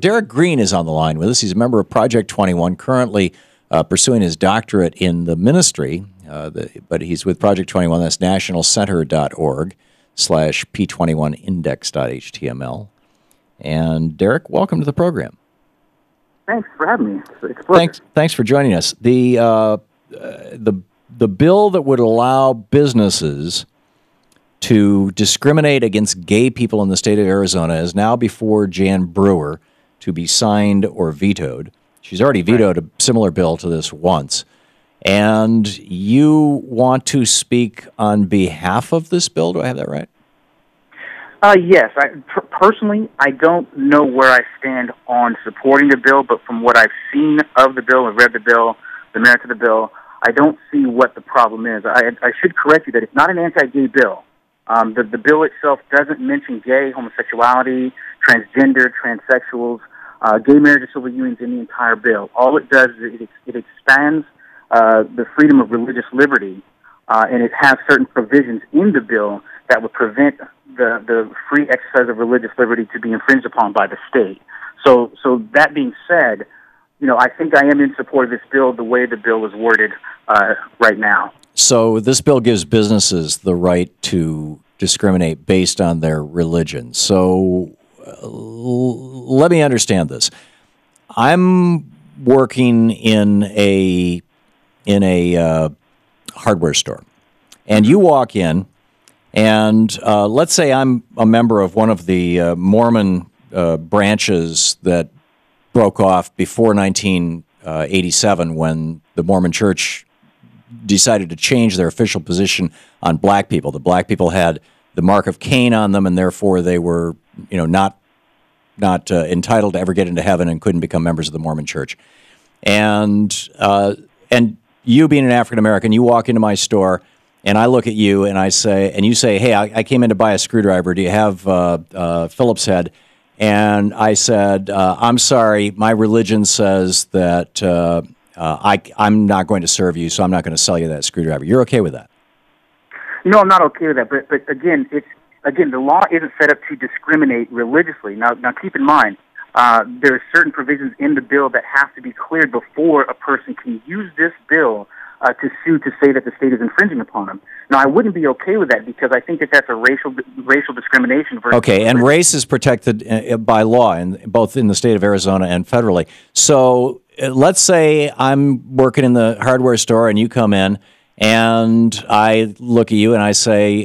Derek Green is on the line with us. He's a member of Project 21, currently pursuing his doctorate in the ministry, but he's with Project 21. That's nationalcenter.org/p21index.html. And Derek, welcome to the program. Thanks for having me. It's a pleasure. Thanks for joining us. The bill that would allow businesses to discriminate against gay people in the state of Arizona is now before Jan Brewer to be signed or vetoed. She's already vetoed a similar bill to this once. And you want to speak on behalf of this bill? Do I have that right? Yes. Personally, I don't know where I stand on supporting the bill, but from what I've seen of the bill and read the bill, the merits of the bill, I don't see what the problem is. I should correct you that it's not an anti-gay bill. The bill itself doesn't mention gay, homosexuality, transgender, transsexuals, gay marriage, civil unions in the entire bill. All it does is it expands the freedom of religious liberty, and it has certain provisions in the bill that would prevent the free exercise of religious liberty to be infringed upon by the state. So that being said, I think I am in support of this bill the way the bill is worded right now. So this bill gives businesses the right to discriminate based on their religion. So let me understand this. I'm working in a hardware store, and you walk in, and let's say I'm a member of one of the Mormon branches that broke off before 1987 when the Mormon Church decided to change their official position on black people. The black people had the mark of Cain on them, and therefore they were, not entitled to ever get into heaven and couldn't become members of the Mormon Church. And you being an African American, you walk into my store, and I look at you and you say, "Hey, I came in to buy a screwdriver. Do you have Phillips head?" And I said, "I'm sorry, my religion says that I'm not going to serve you, so I'm not going to sell you that screwdriver." You're okay with that? No, I'm not okay with that. But again, the law isn't set up to discriminate religiously. Now keep in mind, there are certain provisions in the bill that have to be cleared before a person can use this bill to sue to say that the state is infringing upon them. Now, I wouldn't be okay with that because I think that that's a racial discrimination. Okay, and race is protected by law, both in the state of Arizona and federally. So let's say I'm working in the hardware store and you come in and I look at you and I say,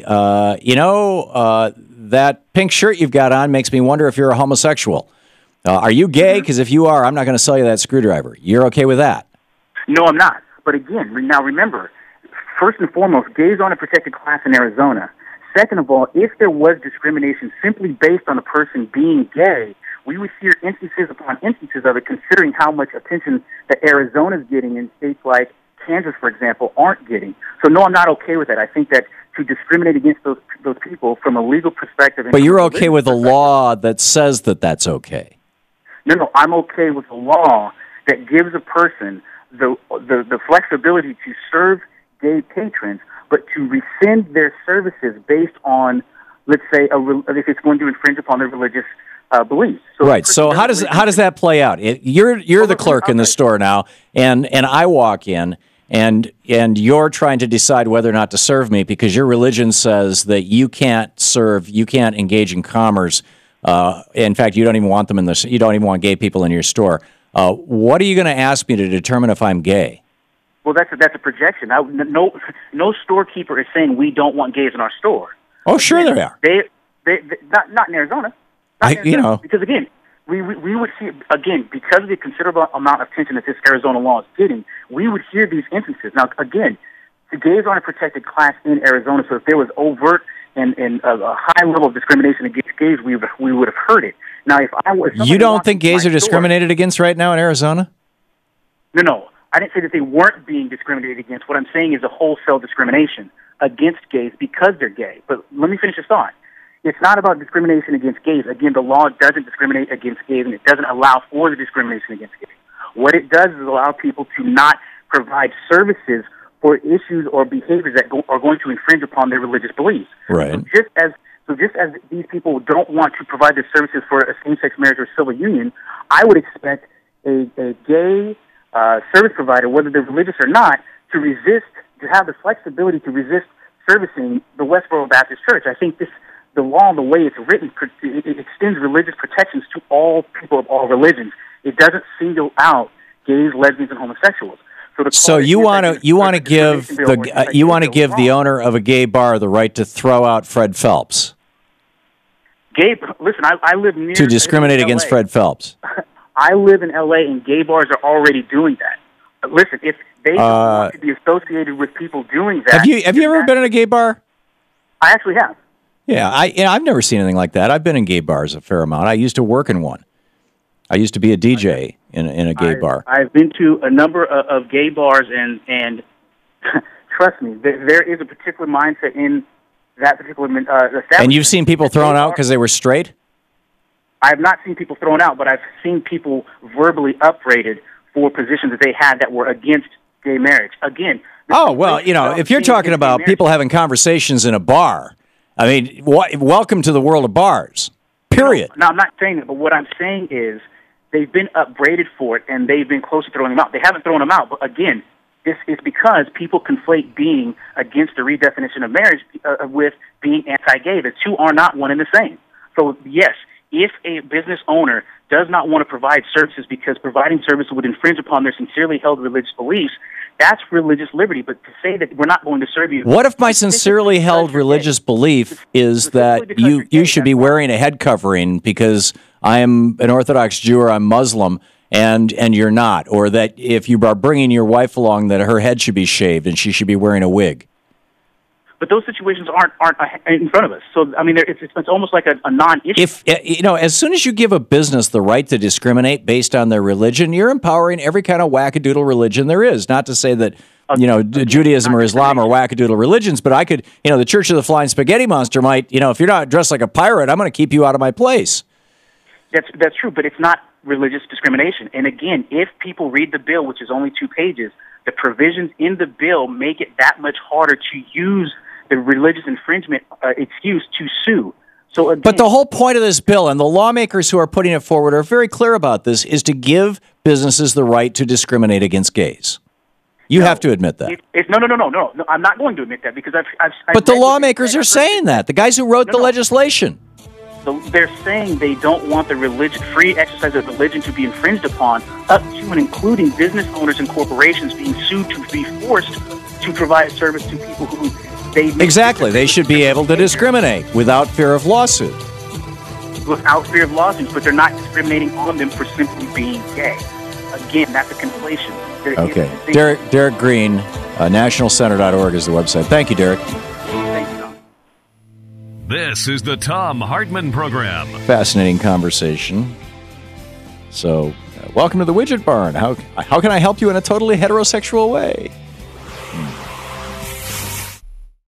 that pink shirt you've got on makes me wonder if you're a homosexual. Are you gay? Because if you are, I'm not going to sell you that screwdriver. You're okay with that? No, I'm not. But again, now remember, first and foremost, gays aren't a protected class in Arizona. Second of all, if there was discrimination simply based on a person being gay, we would hear instances upon instances of it, considering how much attention that Arizona's getting in states like Kansas, for example, aren't getting. So no, I'm not okay with that. I think that to discriminate against those people from a legal perspective... But you're okay with a law that says that that's okay? No, I'm okay with a law that gives a person the flexibility to serve gay patrons, but to rescind their services based on, let's say, if it's going to infringe upon their religious beliefs. So right. So how does that play out? You're the clerk in the store now, and I walk in, and you're trying to decide whether or not to serve me because your religion says that you can't engage in commerce. In fact, you don't even want you don't even want gay people in your store. What are you going to ask me to determine if I'm gay? Well, that's a projection. No storekeeper is saying we don't want gays in our store. Oh, sure they are. They not in Arizona. Because again, we would see because of the considerable amount of attention that this Arizona law is getting, we would hear these instances. Now, again, the gays aren't a protected class in Arizona, so if there was overt and a high level of discrimination against gays, we would have heard it. Now, if you don't think gays are discriminated against right now in Arizona? No. I didn't say that they weren't being discriminated against. What I'm saying is a wholesale discrimination against gays because they're gay. But let me finish this thought. It's not about discrimination against gays. Again, the law doesn't discriminate against gays, and it doesn't allow for the discrimination against gays. What it does is allow people to not provide services for issues or behaviors that are going to infringe upon their religious beliefs. Right. So So just as these people don't want to provide their services for a same-sex marriage or civil union, I would expect a gay service provider, whether they're religious or not, to have the flexibility to resist servicing the Westboro Baptist Church. I think the law, the way it's written, it extends religious protections to all people of all religions. It doesn't single out gays, lesbians, and homosexuals. So you want to give the owner of a gay bar the right to throw out Fred Phelps? Listen, I live near to discriminate against Fred Phelps. I live in L.A. and gay bars are already doing that. Listen, if they want to be associated with people doing that, have you ever been in a gay bar? I actually have. Yeah, I've never seen anything like that. I've been in gay bars a fair amount. I used to work in one. I used to be a DJ in a gay bar. I've been to a number of gay bars, and trust me, there is a particular mindset in that particular establishment. And you've seen people thrown out because they were straight? I have not seen people thrown out, but I've seen people verbally upbraided for positions that they had that were against gay marriage. Again. Oh, well, if you're talking about people having conversations in a bar, I mean, welcome to the world of bars, period. No, I'm not saying that, but what I'm saying is they've been upbraided for it, and they've been close to throwing them out. They haven't thrown them out, but again, this is because people conflate being against the redefinition of marriage with being anti-gay. The two are not one and the same. So, yes, if a business owner does not want to provide services because providing services would infringe upon their sincerely held religious beliefs, that's religious liberty. But to say that we're not going to serve you... What if my sincerely held religious belief is that you should be wearing a head covering because I am an Orthodox Jew or I'm Muslim and you're not? Or that if you are bringing your wife along, that her head should be shaved and she should be wearing a wig? But those situations aren't in front of us. So, I mean, it's almost like a non-issue. As soon as you give a business the right to discriminate based on their religion, you're empowering every kind of wackadoodle religion there is. Not to say that, Judaism or Islam are wackadoodle religions, but I could, the Church of the Flying Spaghetti Monster might, if you're not dressed like a pirate, I'm going to keep you out of my place. That's true, but it's not religious discrimination. And again, if people read the bill, which is only 2 pages, the provisions in the bill make it that much harder to use the religious infringement excuse to sue. So again, but the whole point of this bill, and the lawmakers who are putting it forward are very clear about this, is to give businesses the right to discriminate against gays. You have to admit that. No. I'm not going to admit that because I've but the lawmakers are saying that. The guys who wrote the legislation. They're saying they don't want the free exercise of religion to be infringed upon, up to and including business owners and corporations being sued to be forced to provide service to people who they... Exactly. They should be able to discriminate without fear of lawsuit. Without fear of lawsuits, but they're not discriminating on them for simply being gay. Again, that's a conflation. Okay. Derek Green, nationalcenter.org is the website. Thank you, Derek. Thank you, Tom. This is the Thom Hartmann Program. Fascinating conversation. So, welcome to the Widget Barn. How can I help you in a totally heterosexual way?